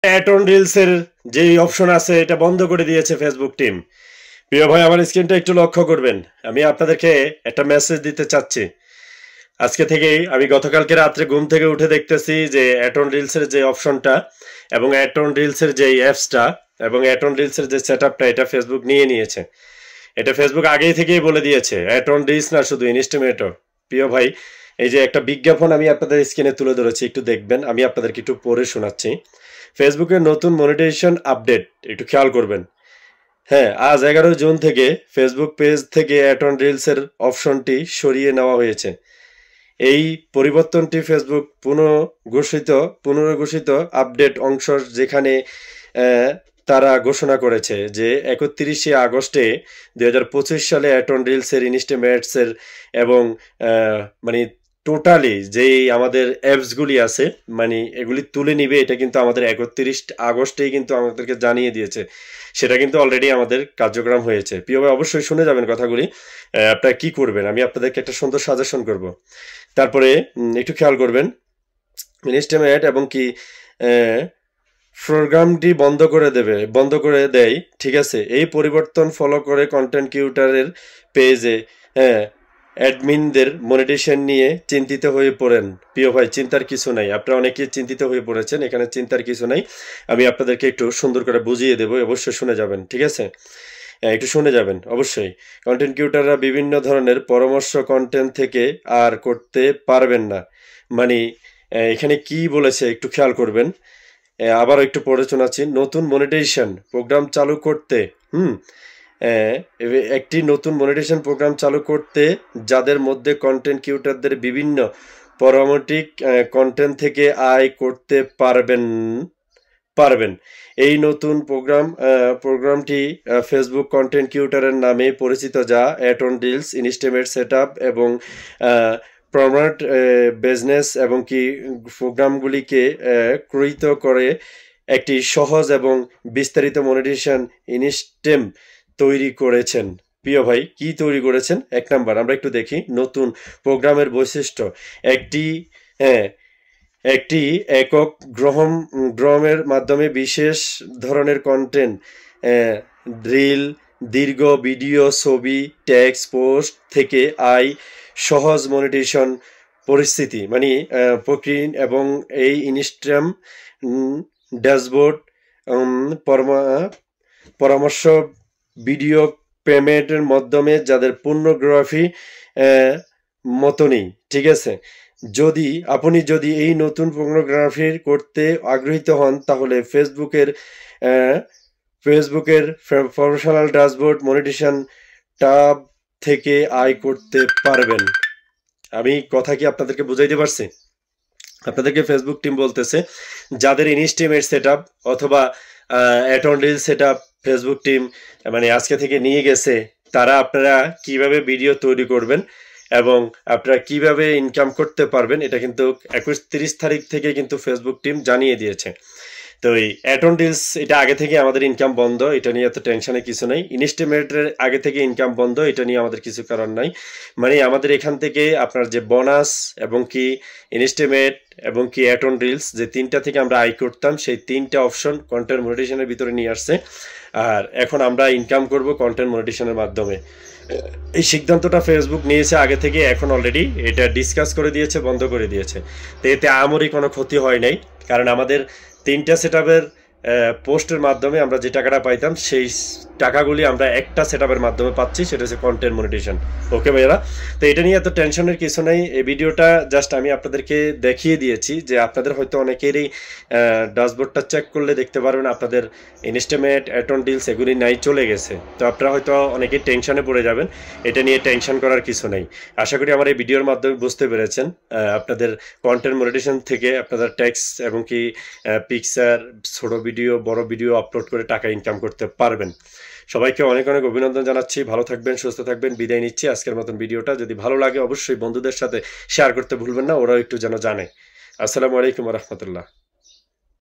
Add on রিলসের যে option আছে এটা বন্ধ করে দিয়েছে ফেসবুক টিম। প্রিয় ভাই, আমার স্ক্রিনটা একটু লক্ষ্য করবেন। আমি আপনাদেরকে একটা মেসেজ দিতে চাচ্ছি। আজকে থেকেই আমি গতকালকে রাত্রে ঘুম থেকে উঠে দেখতেছি যে অ্যাড অন রিলসের যে অপশনটা এবং অ্যাড অন রিলসের যে অ্যাপসটা এবং অ্যাড অন রিলসের যে সেটআপটা এটা ফেসবুক নিয়ে নিয়েছে। এটা ফেসবুক আগেই থেকেই বলে দিয়েছে, অ্যাড অন রিলস না, শুধু ইনস্টামেটও। প্রিয় ভাই, এই যে একটা বিজ্ঞাপন আমি আপনাদের স্ক্রিনে তুলে ধরেছি, একটু দেখবেন। আমি আপনাদেরকে একটু পড়ে শোনাচ্ছি। ফেসবুকের নতুন মনিটাইজেশন আপডেট, একটু খেয়াল করবেন। হ্যাঁ, আজ 11 জুন থেকে ফেসবুক পেজ থেকে অ্যাড অন রিলসের অপশনটি সরিয়ে নেওয়া হয়েছে। এই পরিবর্তনটি ফেসবুক পুনর্ঘোষিত আপডেট অংশ, যেখানে আহ, তারা ঘোষণা করেছে যে 31শে আগস্টে 2025 সালে অ্যাড অন রিলসের, ইনস্টামেটসের এবং মানে টোটালি যেই আমাদের অ্যাপসগুলি আছে, মানে এগুলি তুলে নিবে। এটা কিন্তু আমাদের 31 আগস্টেই কিন্তু আমাদেরকে জানিয়ে দিয়েছে। সেটা কিন্তু অলরেডি আমাদের কার্যক্রম হয়েছে। প্রিয় ভাই, অবশ্যই শুনে যাবেন কথাগুলি। আপনারা কি করবেন, আমি আপনাদেরকে একটা সুন্দর সাজেশন করব। তারপরে একটু খেয়াল করবেন, ইনস্টামেট এবং কি প্রোগ্রামটি বন্ধ করে দেয়। ঠিক আছে, এই পরিবর্তন ফলো করে কন্টেন্ট ক্রিয়েটরের পেজে অ্যাডমিনদের মনিটাইজেশন নিয়ে চিন্তিত হয়ে পড়েন। প্রিয় ভাই, চিন্তার কিছু নাই। আপনারা অনেকেই চিন্তিত হয়ে পড়েছেন, এখানে চিন্তার কিছু নাই। আমি আপনাদেরকে একটু সুন্দর করে বুঝিয়ে দেবো, অবশ্যই শুনে যাবেন। ঠিক আছে, একটু শুনে যাবেন অবশ্যই। কন্টেন্ট ক্রিয়েটররা বিভিন্ন ধরনের পরামর্শ কন্টেন্ট থেকে আর করতে পারবেন না। মানে এখানে কি বলেছে একটু খেয়াল করবেন। আবার একটু পড়ে শোনাচ্ছি। নতুন মনিটাইজেশন প্রোগ্রাম চালু করতে একটি নতুন মনিটাইজেশন প্রোগ্রাম চালু করতে, যাদের মধ্যে কন্টেন্ট ক্রিয়েটরদের বিভিন্ন পরামর্শিক কন্টেন্ট থেকে আয় করতে পারবেন। এই নতুন প্রোগ্রামটি ফেসবুক কন্টেন্ট ক্রিয়েটরের নামে পরিচিত, যা অ্যাড অন রিলস, ইনস্টামেট সেটআপ এবং প্রমোট বিজনেস এবং কি প্রোগ্রামগুলিকে ক্রয়িত করে একটি সহজ এবং বিস্তারিত মনিটাইজেশন ইনস্টেম তৈরি করেছেন। প্রিয় ভাই, কি তৈরি করেছেন? 1 নাম্বার, আমরা একটু দেখি নতুন প্রোগ্রামের বৈশিষ্ট্য। একটি হ্যাঁ একটি একক গ্রহের মাধ্যমে বিশেষ ধরনের কন্টেন্ট, রিল, দীর্ঘ ভিডিও, ছবি, টেক্সট পোস্ট থেকে আয়, সহজ মনিটাইজেশন পরিস্থিতি, মানে প্রক্রিয়া এবং এই ইনস্টাগ্রাম ড্যাশবোর্ড, পরামর্শ, ভিডিও পেমেন্টের মাধ্যমে যাদের পূর্ণগ্রাফি মতো নেই। ঠিক আছে, যদি এই নতুন পর্নোগ্রাফি করতে আগ্রহীত হন, তাহলে ফেসবুকের প্রফেশনাল ড্যাশবোর্ড মনিটাইজেশন ট্যাব থেকে আয় করতে পারবেন। আমি কথা কি আপনাদেরকে বুঝাইতে পারছি? আপনাদেরকে ফেসবুক টিম বলতেছে, যাদের ইনস্টামেট সেটআপ অথবা add on reel setup Facebook team মানে আজকে থেকে নিয়ে গেছে, তারা আপনারা কিভাবে ভিডিও তৈরি করবেন এবং আপনারা কিভাবে ইনকাম করতে পারবেন, এটা কিন্তু 31 তারিখ থেকে কিন্তু ফেসবুক টিম জানিয়ে দিয়েছে। তো এই অ্যাড অন রিলস, এটা আগে থেকে আমাদের ইনকাম বন্ধ, এটা নিয়ে এত টেনশনের কিছু নাই। ইনস্টামেটের আগে থেকে ইনকাম বন্ধ, এটা নিয়ে আমাদের কিছু কারণ নাই। মানে আমাদের এখান থেকে আপনার যে বোনাস এবং কি ইনস্টামেট এবং কি অ্যাড অন রিলস, যে 3টা থেকে আমরা আয় করতাম, সেই 3টা অপশন কন্টেন্ট মনিটাইজেশনের ভিতরে নিয়ে আসছে। আর এখন আমরা ইনকাম করব কন্টেন্ট মনিটাইজেশনের মাধ্যমে। এই সিদ্ধান্তটা ফেসবুক নিয়েছে আগে থেকে, এখন অলরেডি এটা ডিসকাস করে দিয়েছে, বন্ধ করে দিয়েছে। তো এতে আমরই কোনো ক্ষতি হয় নাই, কারণ আমাদের 3টা সেটআপের পোস্টের মাধ্যমে আমরা যে টাকাটা পাইতাম, সেই টাকাগুলি আমরা একটা সেটআপের মাধ্যমে পাচ্ছি, সেটা হচ্ছে কন্টেন্ট মনিটাইজেশন। ওকে ভাইয়েরা, তো এটা নিয়ে এত টেনশনের কিছু নেই। এই ভিডিওটা জাস্ট আমি আপনাদেরকে দেখিয়ে দিয়েছি যে আপনাদের হয়তো অনেকেরই ড্যাশবোর্ডটা চেক করলে দেখতে পারবেন আপনাদের ইনস্টামেট, অ্যাড অন রিলস এগুলি নাই, চলে গেছে। তো আপনারা হয়তো অনেকেই টেনশনে পড়ে যাবেন, এটা নিয়ে টেনশন করার কিছু নেই। আশা করি আমার এই ভিডিওর মাধ্যমে বুঝতে পেরেছেন। আপনাদের কন্টেন্ট মনিটাইজেশন থেকে আপনাদের টেক্সট এবং কি পিকচার, ছোট ভিডিও, বড় ভিডিও আপলোড করে টাকা ইনকাম করতে পারবেন। সবাইকে অনেক অনেক অভিনন্দন জানাচ্ছি। ভালো থাকবেন, সুস্থ থাকবেন, বিদায় নিচ্ছি। আজকের মতন ভিডিওটা যদি ভালো লাগে অবশ্যই বন্ধুদের সাথে শেয়ার করতে ভুলবেন না, ওরাও একটু যেন জানে। আসসালামু আলাইকুম ওয়া রাহমাতুল্লাহ।